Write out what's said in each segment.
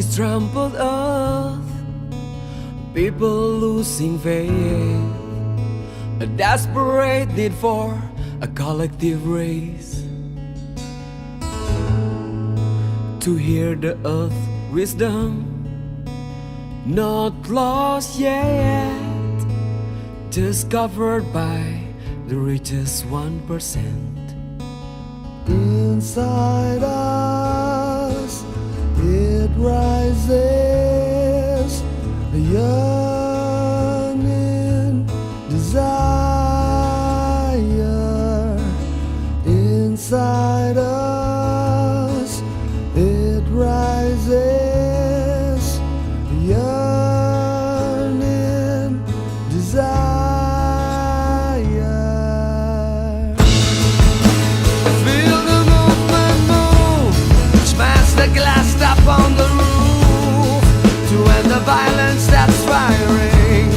this trampled earth, people losing faith, a desperate need for a collective race to hear the earth wisdom not lost yet, discovered by the richest 1%. Inside us it rises, a yearning desire. Inside us it rises, a yearning desire. Feel the movement move, smash the glass up on the roof, to end the violence that's firing,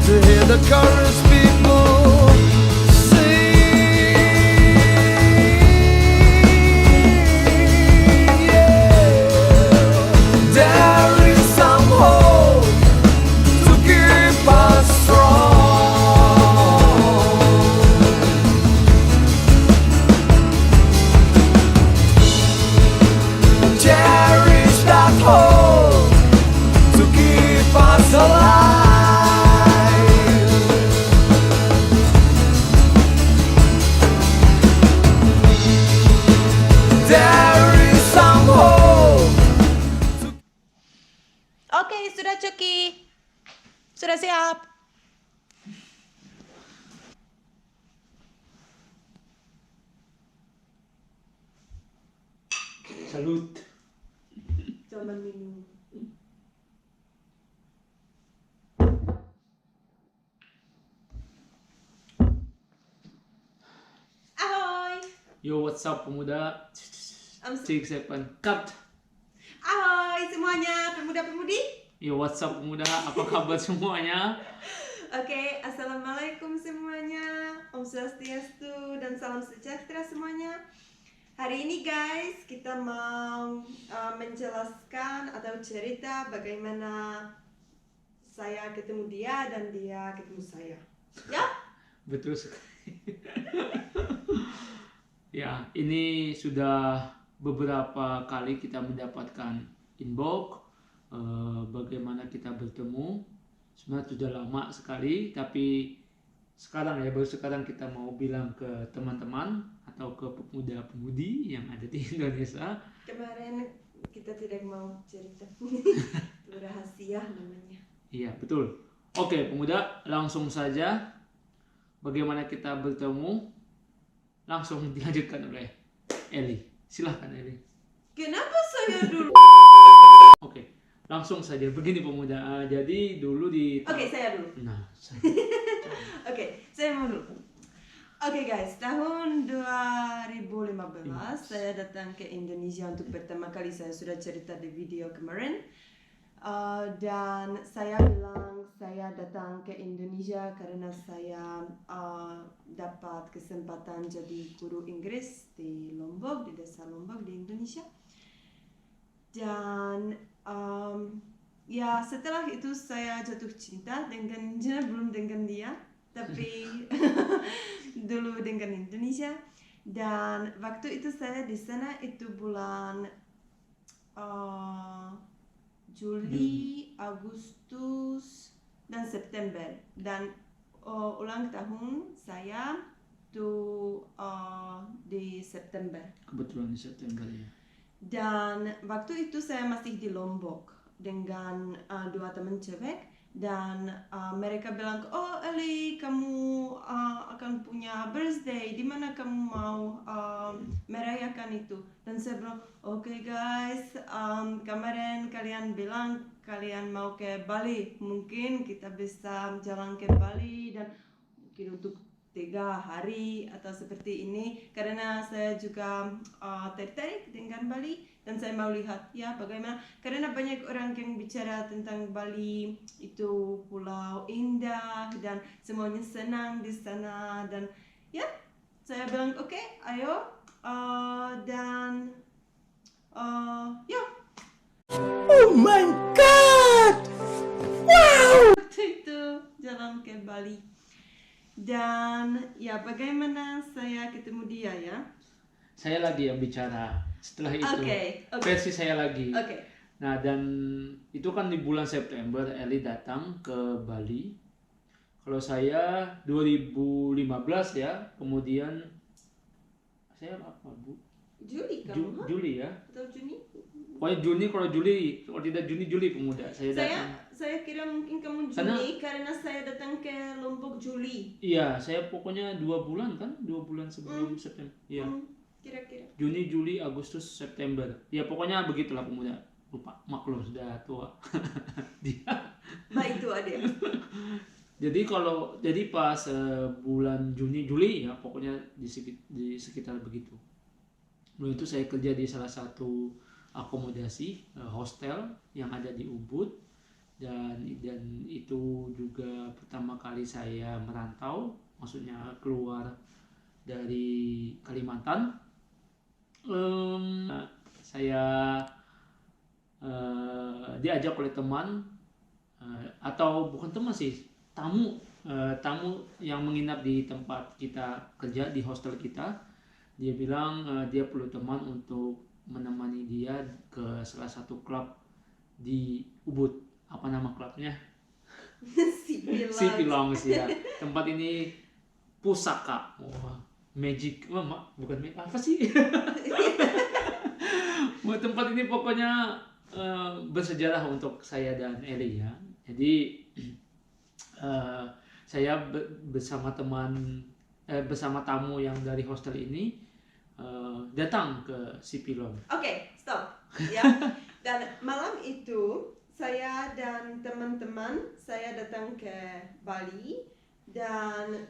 to hear the chorus people sing. Yeah. There is some hope to keep us strong. Cherish that hope to keep us alive. There is some hope. Oke, sudah Cuki. Sudah siap. Salut. Coba minum. Ahoy. Yo, what's up pemuda? Am- 6, 7, cut. Ahoy semuanya, pemuda-pemudi. Yo, what's up pemuda? Apa kabar semuanya? Oke, assalamualaikum semuanya. Om Swastiastu dan salam sejahtera semuanya. Hari ini guys, kita mau menjelaskan atau cerita bagaimana saya ketemu dia dan dia ketemu saya. Ya? Betul sekali. Ya, ini sudah beberapa kali kita mendapatkan inbox bagaimana kita bertemu. Sebenarnya sudah lama sekali, tapi sekarang ya, baru sekarang kita mau bilang ke teman-teman atau ke pemuda-pemudi yang ada di Indonesia. Kemarin kita tidak mau cerita. Itu rahasia namanya. Iya, betul. Oke, pemuda, langsung saja bagaimana kita bertemu langsung dilanjutkan oleh Eli. Silahkan Eli. Kenapa saya dulu? Oke, langsung saja. Begini pemuda, jadi dulu di... Oke, saya dulu. Nah, Oke, saya mau dulu. Oke guys, tahun 2015 saya datang ke Indonesia untuk pertama kali. Saya sudah cerita di video kemarin. Dan saya bilang saya datang ke Indonesia karena saya dapat kesempatan jadi guru Inggris di Lombok, di desa Lombok di Indonesia. Dan ya setelah itu saya jatuh cinta dengan belum dengan dia, tapi dulu dengan Indonesia. Dan waktu itu saya di sana itu bulan Juli, Agustus, dan September. Dan ulang tahun saya tuh di September. kebetulan di September ya. Dan waktu itu saya masih di Lombok dengan dua teman cewek. Dan mereka bilang, oh Eli, kamu akan punya birthday, di mana kamu mau merayakan itu? Dan saya bilang, oke guys, kemarin kalian bilang kalian mau ke Bali, mungkin kita bisa jalan ke Bali dan mungkin untuk 3 hari atau seperti ini, karena saya juga tertarik dengan Bali dan saya mau lihat ya bagaimana, karena banyak orang yang bicara tentang Bali itu pulau indah dan semuanya senang di sana. Dan ya saya bilang oke, ayo dan ya Waktu itu jalan ke Bali. Dan ya bagaimana saya ketemu dia ya? Saya lagi yang bicara setelah itu. Oke. Versi saya lagi. Oke. Nah, dan itu kan di bulan September Eli datang ke Bali. Kalau saya 2015 ya, kemudian saya apa Bu? Juli kamu? Juli ya. Atau Juni? Pokoknya Juni, kalau Juli, kalau tidak Juli pemuda saya datang. Saya kira mungkin kamu Juni karena saya datang ke Lombok Juli. Iya, saya pokoknya 2 bulan kan, 2 bulan sebelum September. Iya. Kira-kira. Juni, Juli, Agustus, September. Ya pokoknya begitulah pemuda. Lupa, maklum sudah tua. Dia. Nah itu ada. Jadi pas bulan Juni, Juli ya pokoknya di sekitar begitu. Lalu itu saya kerja di salah satu akomodasi hostel yang ada di Ubud, dan itu juga pertama kali saya merantau, maksudnya keluar dari Kalimantan. Saya diajak oleh teman, atau bukan teman sih, tamu yang menginap di tempat kita kerja, di hostel kita. Dia bilang dia perlu teman untuk menemani dia ke salah satu klub di Ubud. Apa nama klubnya? Sipilong ya. Tempat ini pusaka. Magic. Bukan magic. Apa sih? Tempat ini pokoknya bersejarah untuk saya dan Eli ya. Jadi saya bersama tamu yang dari hostel ini datang ke Sipilong. Oke, stop. Ya. Dan malam itu saya dan teman-teman saya datang ke Bali, dan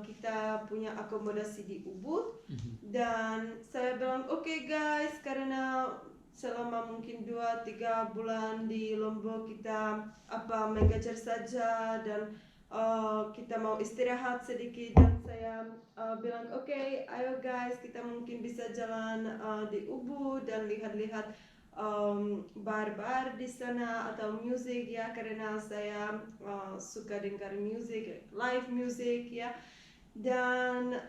kita punya akomodasi di Ubud. Dan saya bilang oke guys, karena selama mungkin 2-3 bulan di Lombok kita mengajar saja, dan kita mau istirahat sedikit, dan saya bilang oke, ayo guys, kita mungkin bisa jalan di Ubud dan lihat-lihat bar-bar di sana atau musik ya, karena saya suka dengar musik, live music ya. Dan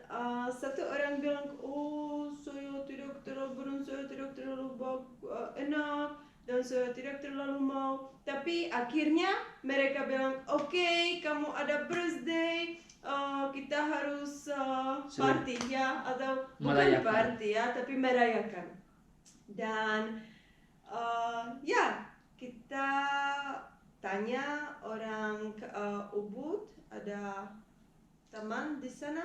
satu orang bilang, oh saya tidak terlalu enak, dan saya tidak terlalu mau. Tapi akhirnya mereka bilang, oke, kamu ada birthday, kita harus party ya, atau bukan party ya, tapi merayakan. Dan ya, kita tanya orang Ubud, ada teman di sana,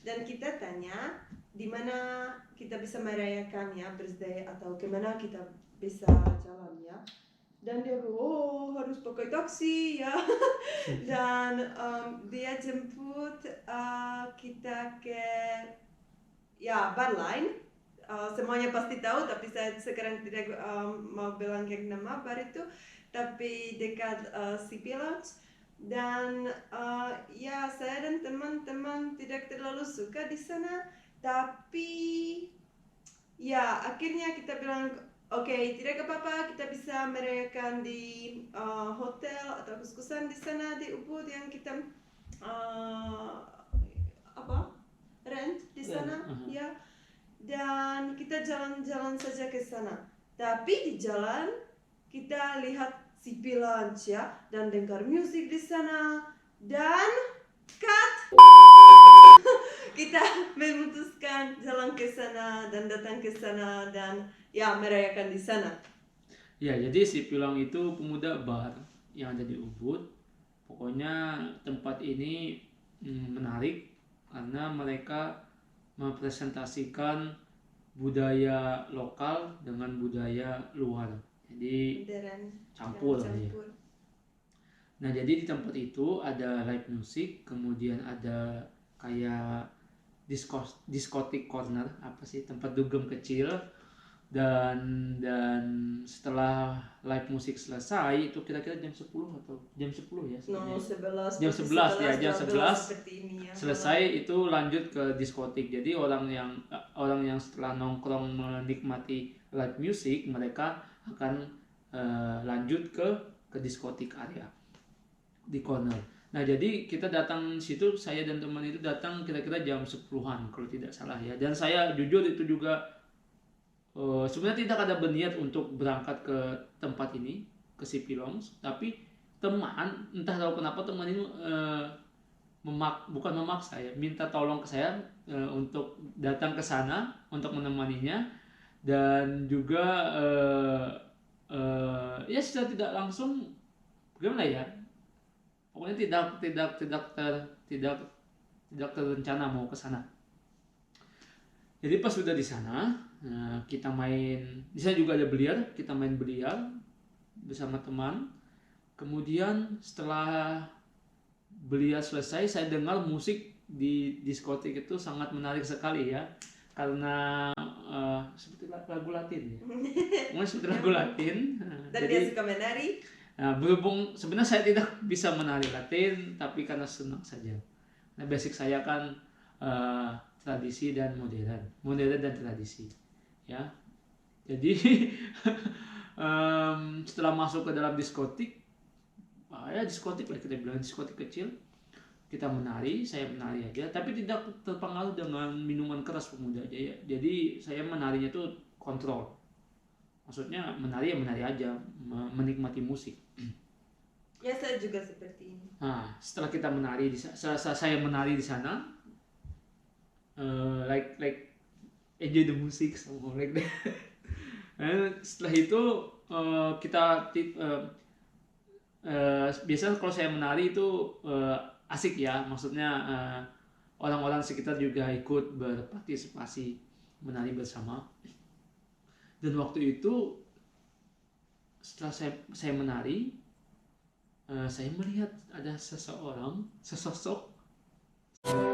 dan kita tanya di mana kita bisa merayakan ya birthday, atau kemana kita bisa jalan ya. Dan dia harus pakai taksi ya. Dan dia jemput kita ke ya bar lain. Semuanya pasti tahu, tapi saya sekarang tidak mau bilang yang nama bar itu, tapi dekat Sipilong. Dan ya saya dan teman-teman tidak terlalu suka di sana, tapi ya akhirnya kita bilang oke, tidak apa-apa, kita bisa merayakan di hotel atau kos-kosan di sana di Ubud yang kita rent di sana ya. Dan kita jalan-jalan saja ke sana, tapi di jalan kita lihat Sipilong ya, dan dengar musik di sana, dan cut. Kita memutuskan jalan ke sana dan datang ke sana dan ya merayakan di sana. Ya, jadi Sipilong itu pemuda bar yang ada di Ubud. Pokoknya tempat ini menarik karena mereka mempresentasikan budaya lokal dengan budaya luar. Jadi campur. Ya. Nah, jadi di tempat itu ada live music, kemudian ada kayak diskotik corner, apa sih, tempat dugem kecil, dan setelah live musik selesai itu kira-kira jam 10 atau jam 10 ya No, sebenarnya. 11. Jam 11 ya, jam 11 seperti ini ya. selesai itu lanjut ke diskotik. Jadi orang yang setelah nongkrong menikmati live music mereka akan lanjut ke diskotik area di corner. Nah jadi kita datang situ, saya dan teman itu datang kira-kira jam 10-an kalau tidak salah ya. Dan saya jujur itu juga sebenarnya tidak ada berniat untuk berangkat ke tempat ini, ke Sipilongs, tapi teman entah tahu kenapa teman ini bukan memaksa ya, minta tolong ke saya untuk datang ke sana untuk menemaninya, dan juga ya secara tidak langsung gimana ya, pokoknya tidak terencana mau ke sana. Jadi pas sudah di sana, kita main, di sana juga ada biliar, kita main biliar bersama teman. Kemudian setelah biliar selesai, saya dengar musik di diskotik itu sangat menarik sekali ya, karena seperti lagu Latin ya, mungkin seperti lagu Latin. Dan dia suka menari. Berhubung sebenarnya saya tidak bisa menari Latin, tapi karena senang saja. Nah, basic saya kan tradisi dan modern dan tradisi, ya. Jadi setelah masuk ke dalam diskotik, ya diskotik lah kita bilang, diskotik kecil, kita menari, saya menari aja, tapi tidak terpengaruh dengan minuman keras pemuda aja ya. Jadi saya menarinya tuh kontrol. Maksudnya menari ya menari aja, menikmati musik. Ya saya juga seperti ini. Nah, setelah kita menari saya menari di sana, like enjoy the music, something like that. Setelah itu kita biasanya kalau saya menari itu asik ya, maksudnya orang-orang sekitar juga ikut berpartisipasi menari bersama. Dan waktu itu setelah saya menari, saya melihat ada sesosok.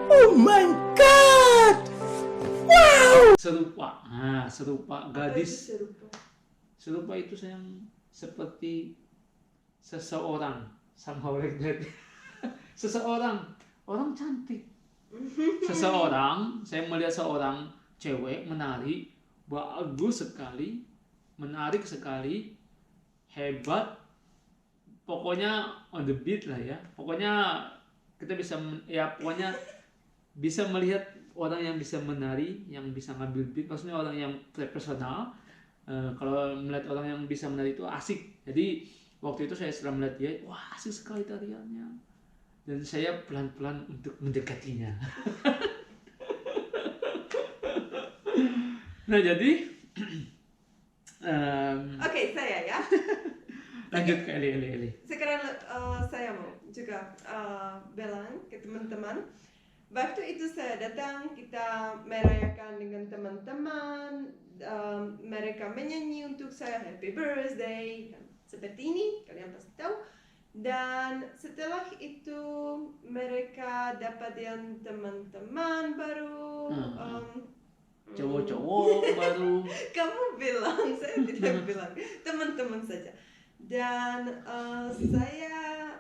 Oh my God! Wow! Serupa gadis. Serupa itu sayang seperti seseorang, somehow like that. Orang cantik. Saya melihat seorang cewek menari, bagus sekali, menarik sekali, hebat, pokoknya on the beat lah ya. Pokoknya kita pokoknya bisa melihat orang yang bisa menari, yang bisa ngambil beat, maksudnya orang yang profesional. Kalau melihat orang yang bisa menari itu asik. Jadi waktu itu saya setelah melihat dia, wah asik sekali tariannya, dan saya pelan-pelan untuk mendekatinya. Nah jadi Oke, saya ya. lanjut ke Eli. Sekarang saya mau juga bilang ke teman-teman, waktu itu saya datang, kita merayakan dengan teman-teman, mereka menyanyi untuk saya happy birthday, seperti ini, kalian pasti tahu. Dan setelah itu mereka dapat yang teman-teman baru, cowok-cowok baru. Kamu bilang, saya tidak bilang, teman-teman saja. Dan saya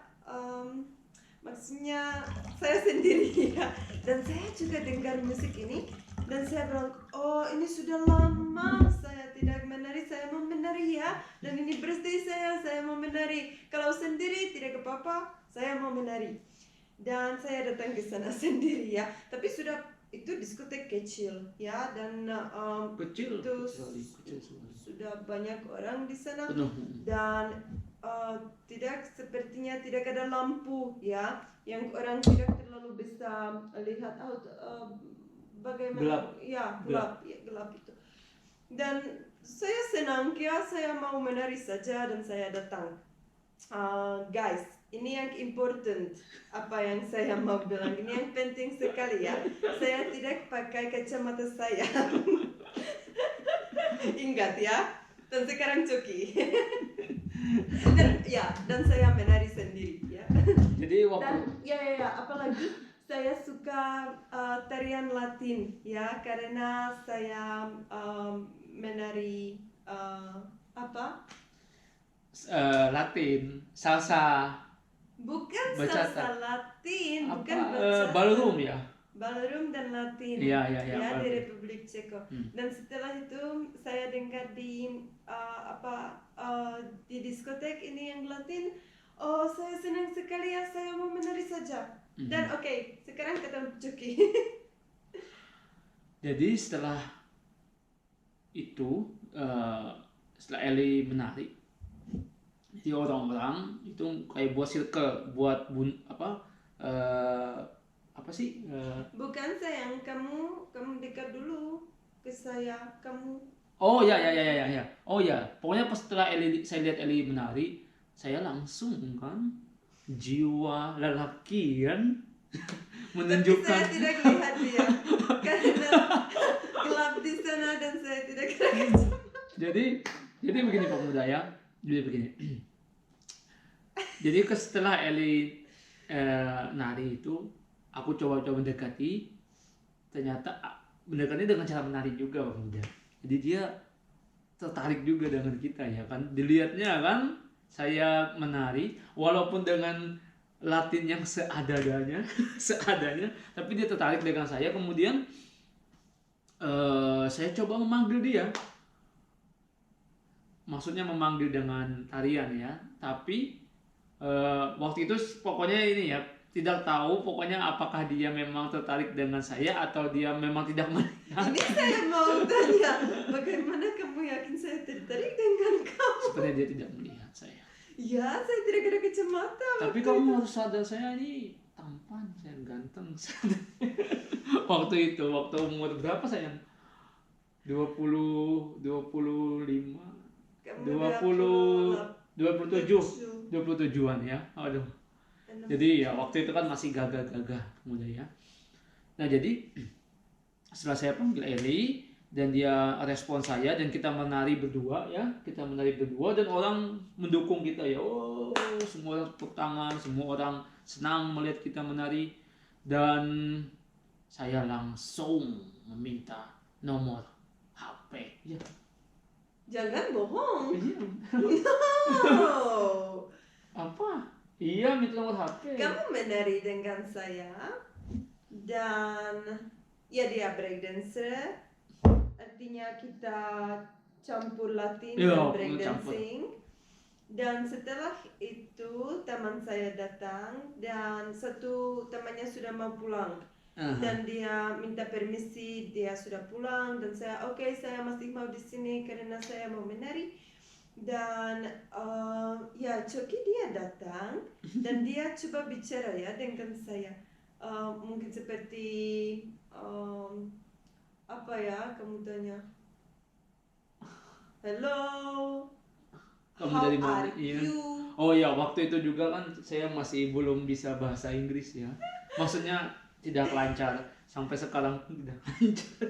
maksudnya saya sendiri ya, dan saya juga dengar musik ini, dan saya bilang, oh ini sudah lama saya tidak menari, saya mau menari ya, dan ini birthday saya mau menari, kalau sendiri tidak apa-apa, saya mau menari. Dan saya datang ke sana sendiri ya, tapi sudah itu diskotek kecil ya, dan Kecil sekali. sudah banyak orang di sana. Penuh. Dan sepertinya tidak ada lampu ya, yang orang tidak terlalu bisa lihat bagaimana. Gelap. Ya, gelap itu. Dan saya senang ya, saya mau menari saja, dan saya datang. Guys, ini yang important, apa yang saya mau bilang, ini yang penting sekali ya. Saya tidak pakai kacamata saya. Ingat ya. Dan sekarang cuki. dan saya menari sendiri ya. Jadi waktu Dan apalagi saya suka tarian Latin ya, karena saya menari apa? Latin, salsa, Bukan bachata. salsa Latin, Apa? bukan bachata. Ballroom ya? Ballroom dan Latin. Iya, Ya, di ballroom. Republik Ceko. Hmm. Dan setelah itu saya dengar di di diskotek ini yang Latin. Oh, saya senang sekali ya, saya mau menari saja. Dan oke, sekarang ketemu Coki. Jadi setelah itu, setelah Eli menari, jadi orang-orang itu kayak buat circle, buat apa sih? Bukan sayang, kamu dekat dulu ke saya, kamu. Oh ya. Oh ya, pokoknya pas setelah saya lihat Eli menari, saya langsung kan jiwa lelaki kan Tapi menunjukkan. saya tidak lihat dia karena gelap di sana dan saya tidak kira. Jadi begini pemuda ya, jadi begini. Jadi setelah Eli nari itu, aku coba-coba mendekati, ternyata mendekati dengan cara menari juga pemuda. Jadi dia tertarik juga dengan kita ya kan, dilihatnya kan saya menari walaupun dengan Latin yang seadanya, tapi dia tertarik dengan saya. Kemudian saya coba memanggil dia. Maksudnya memanggil dengan tarian ya, tapi waktu itu pokoknya ini ya, tidak tahu pokoknya apakah dia memang tertarik dengan saya atau dia memang tidak melihat. Ini saya mau tanya, bagaimana kamu yakin saya tertarik dengan kamu? Sepertinya dia tidak melihat saya. Ya, saya tidak ada kacamata. Tapi kamu harus sadar saya ini tampan, saya ganteng. Waktu umur berapa sayang? 25, Kamu 27-an ya. Aduh. Jadi ya waktu itu kan masih gagah-gagah muda ya. Nah jadi setelah saya panggil Eli dan dia respon saya dan kita menari berdua ya, dan orang mendukung kita ya. Oh, semua orang tepuk tangan, semua orang senang melihat kita menari, dan saya langsung meminta nomor HP. Ya. Jangan bohong. Iya. No. Apa? Iya, minta nomor HP. Kamu menari dengan saya dan ya dia breakdancer. Artinya kita campur Latin Iya, dan campur. breakdancing. Dan setelah itu teman saya datang dan satu temannya sudah mau pulang. Dan dia minta permisi, dia sudah pulang dan saya oke, saya masih mau di sini karena saya mau menari. Dan ya Coki dia datang dan dia coba bicara ya dengan saya, mungkin seperti apa ya, kamu tanya, hello, Kamu how dari mana? are Iya. you? Oh ya, waktu itu juga kan saya masih belum bisa bahasa Inggris ya. Maksudnya tidak lancar. Sampai sekarang pun tidak lancar.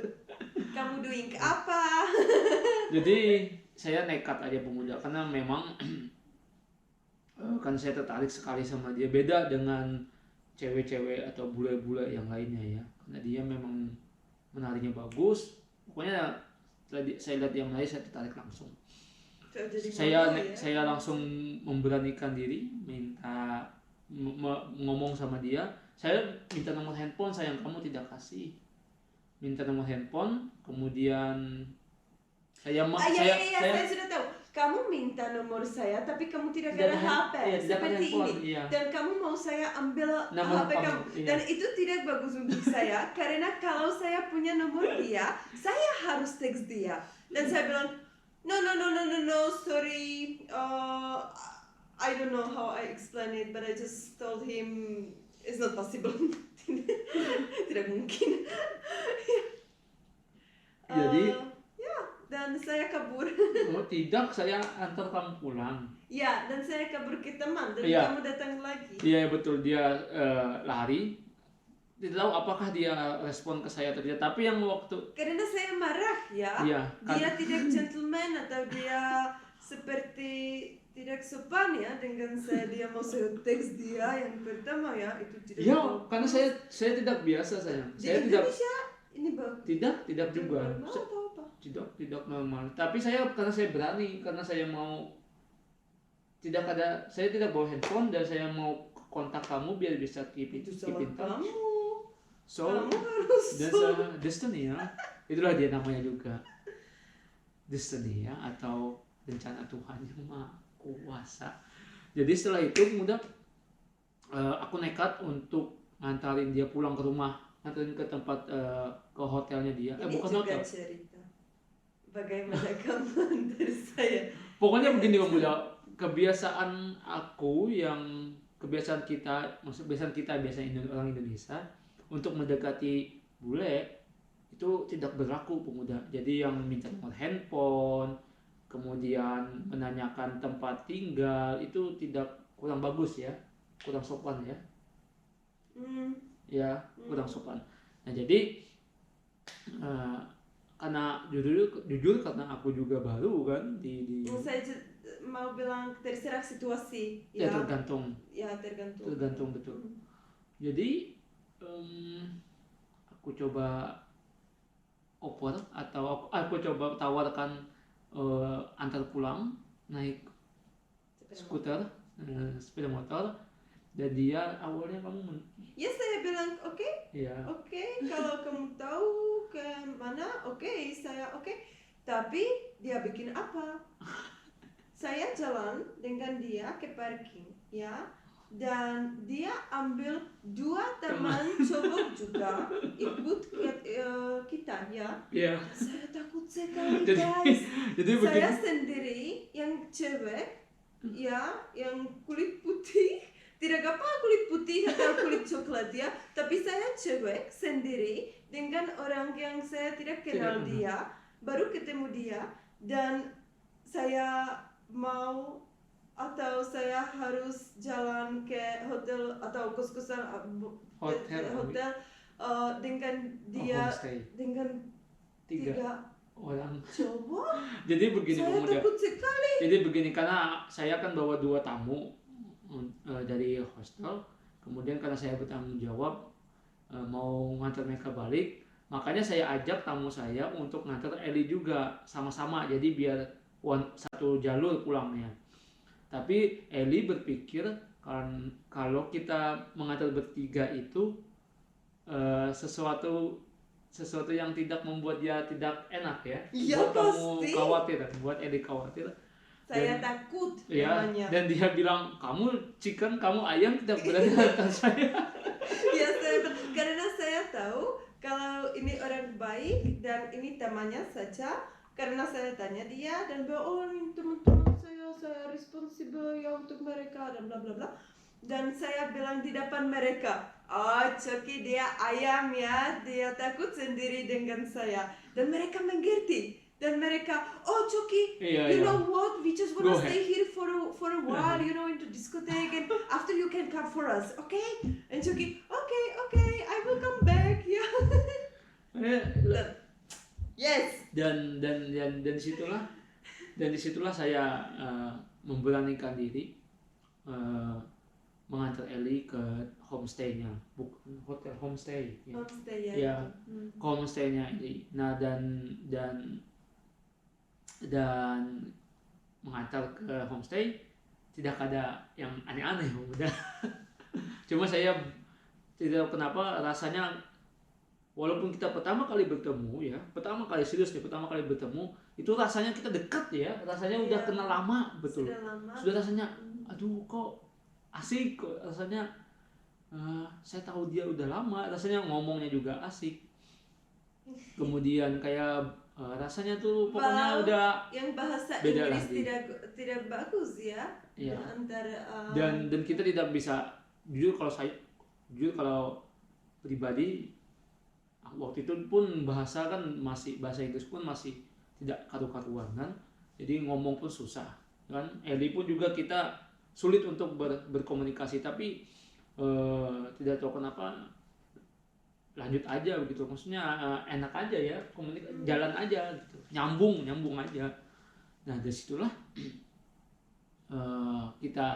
Kamu doing apa? Jadi saya nekat aja pemuda karena memang kan saya tertarik sekali sama dia. Beda dengan cewek-cewek atau bule-bule yang lainnya ya. Karena dia memang menarinya bagus. Pokoknya saya lihat dia menari, saya tertarik langsung. Jadi Saya langsung memberanikan diri, minta ngomong sama dia. Saya minta nomor handphone, sayang kamu tidak kasih. Minta nomor handphone, kemudian saya sudah tahu. Kamu minta nomor saya, tapi kamu tidak ada Tidak ada HP iya, tidak ada seperti handphone, ini. iya. Dan kamu mau saya ambil Nomor HP kamu. iya. Dan itu tidak bagus untuk saya, karena kalau saya punya nomor dia, saya harus teks dia. Dan saya bilang, no, sorry. I don't know how I explain it, but I just told him it's not possible. Tidak mungkin. Jadi ya, dan saya kabur. oh tidak, saya antar kamu pulang. Ya, dan saya kabur ke teman dan Iya. kamu datang lagi. Iya betul, dia lari. Tidak tahu apakah dia respon ke saya atau tidak. Tapi yang waktu Karena saya marah ya. Iya, kan. Dia tidak gentleman atau dia seperti tidak sopan ya dengan saya. Dia mau saya teks dia yang pertama ya, itu tidak. ya bagus. karena saya tidak biasa sayang. Di Saya tidak Indonesia ini bagus. tidak juga. Normal atau apa? tidak normal. Tapi karena saya berani, karena saya mau saya tidak bawa handphone dan saya mau kontak kamu biar bisa keep Itu in salah touch. kamu. So Kamu harus that's a destiny ya. Itulah dia namanya juga. Destiny ya, atau rencana Tuhan yang Maha Kuasa. Jadi setelah itu kemudian aku nekat untuk ngantarin dia pulang ke rumah, ngantarin ke tempat ke hotelnya dia. Ini Bukan juga hotel. cerita. Bagaimana kamu dari saya? Pokoknya begini Bang Buda, kebiasaan biasanya orang Indonesia untuk mendekati bule itu tidak berlaku pemuda. Jadi yang minta nomor handphone, kemudian menanyakan tempat tinggal itu kurang bagus ya, kurang sopan ya. Ya, kurang sopan. Nah, jadi karena jujur karena aku juga baru kan di Saya mau bilang terserah situasi. ya tergantung betul. Jadi aku coba offer atau aku coba tawarkan antar pulang naik skuter, sepeda motor, dan dia awalnya Ya saya bilang oke, ya kalau kamu tahu ke mana, saya oke. Tapi dia bikin apa? Saya jalan dengan dia ke parking, ya. Dan dia ambil 2 teman cowok juga ikut kita, ya. ya Saya takut sekali, jadi guys. jadi Saya begini sendiri yang cewek, ya, yang kulit putih. Tidak apa kulit putih atau kulit coklat ya, tapi saya cewek sendiri dengan orang yang saya tidak kenal Tidak kenal. dia, baru ketemu dia, dan saya mau atau saya harus jalan ke hotel atau kos-kosan Hotel. dengan dia homestay dengan 3 tiga orang. cowok. Jadi begini Saya pemuda. takut sekali. Jadi begini, karena saya kan bawa 2 tamu dari hostel, kemudian karena saya bertanggung jawab mau ngantar mereka balik, makanya saya ajak tamu saya untuk ngantar Eli juga sama-sama, jadi biar satu jalur pulangnya. Tapi Eli berpikir kan kalau kita mengantar bertiga itu sesuatu yang tidak membuat dia tidak enak ya, Iya, buat kamu pasti. khawatir, buat Eli khawatir. Saya takut Ya, namanya. dan dia bilang, kamu chicken, kamu ayam tidak berani hantar saya. Ya karena saya tahu kalau ini orang baik dan ini temannya saja, karena saya tanya dia dan bilang, oh ini teman-teman saya responsibel ya untuk mereka dan bla bla bla, dan saya bilang di depan mereka, oh Coki dia ayam ya, dia takut sendiri dengan saya, dan mereka mengerti. Dan mereka, oh Coki, Iya, you iya. know what? We just Go wanna ahead. stay here for a while, you know, into discotheque, and after you can come for us, okay? And Coki, okay, I will come back, yeah. Yes. Dan disitulah saya memberanikan diri mengantar Eli ke homestay-nya, bukan hotel, homestay. Ya. Homestay ya. Ya, ke homestay-nya Eli. Nah, dan mengantar ke homestay tidak ada yang aneh-aneh udah. Cuma saya tidak tahu kenapa rasanya, walaupun kita pertama kali bertemu ya, pertama kali bertemu itu rasanya kita dekat ya, rasanya udah Iya. kenal lama, betul. Sudah lama. Rasanya aduh kok asik, kok rasanya saya tahu dia udah lama, rasanya ngomongnya juga asik. Kemudian kayak rasanya tuh pokoknya Wow. udah Yang bahasa beda Inggris lagi. tidak bagus ya. Iya. Antara dan kita tidak bisa jujur kalau pribadi waktu itu pun bahasa Inggris pun masih tidak karu-karuan kan, jadi ngomong pun susah kan. Eli pun juga kita sulit untuk berkomunikasi, tapi tidak tahu kenapa lanjut aja begitu, maksudnya enak aja ya, jalan aja gitu, nyambung aja. Nah dari situlah kita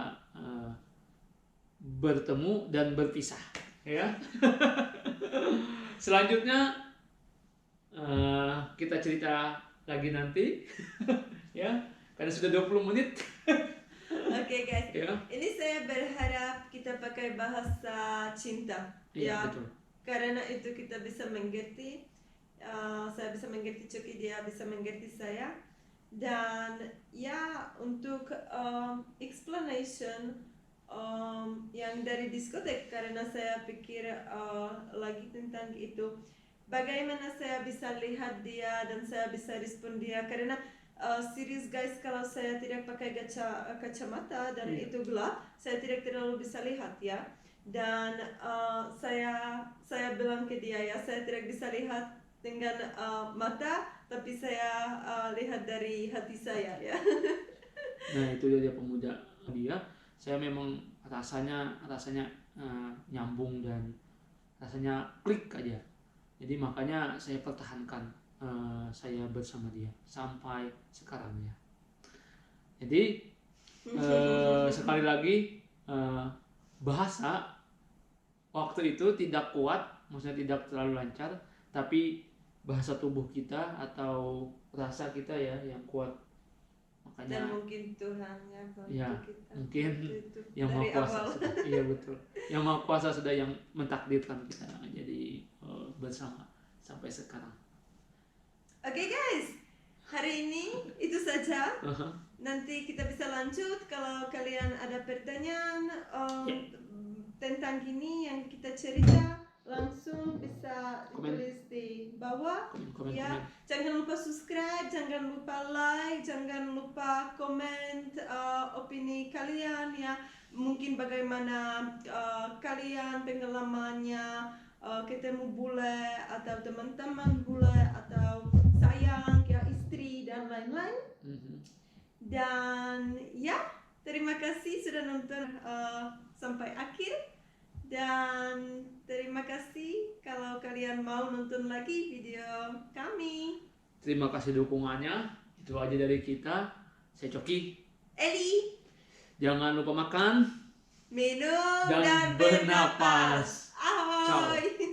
bertemu dan berpisah ya. Selanjutnya kita cerita lagi nanti. Ya, karena sudah 20 menit. Oke guys, Ya. ini saya berharap kita pakai bahasa cinta. Iya, Ya, betul. karena itu kita bisa mengerti. Saya bisa mengerti Coki, dia bisa mengerti saya. Dan ya untuk explanation yang dari diskotek, karena saya pikir lagi tentang itu. Bagaimana saya bisa lihat dia dan saya bisa respon dia, karena serius guys, kalau saya tidak pakai kacamata dan Iya. itu gelap, saya tidak terlalu bisa lihat ya. Dan saya bilang ke dia ya, saya tidak bisa lihat dengan mata, tapi saya lihat dari hati saya ya. Nah, itu dia pemuda dia. Saya memang rasanya nyambung dan rasanya klik aja. Jadi makanya saya pertahankan saya bersama dia sampai sekarang ya. Jadi sekali lagi bahasa waktu itu tidak kuat, maksudnya tidak terlalu lancar, tapi bahasa tubuh kita atau rasa kita ya yang kuat. Dan Makanya mungkin Tuhan ya bantu ya, kita. mungkin Itu yang dari Maha Kuasa awal. sudah, iya betul. Yang Maha Kuasa sudah yang mentakdirkan kita jadi bersama sampai sekarang. Oke guys, hari ini itu saja. Nanti kita bisa lanjut kalau kalian ada pertanyaan tentang ini yang kita cerita, langsung bisa Komen. ditulis di bawah. Komen. Ya, jangan lupa subscribe, jangan lupa like, jangan lupa komen opini kalian ya. Mungkin bagaimana kalian pengalamannya ketemu bule atau teman-teman bule atau sayang ya istri dan lain-lain. Dan ya, terima kasih sudah nonton sampai akhir. Dan terima kasih kalau kalian mau nonton lagi video kami. Terima kasih dukungannya. Itu aja dari kita. Saya Coki. Eli, Jangan lupa makan minum dan dan bernapas. Ahoy.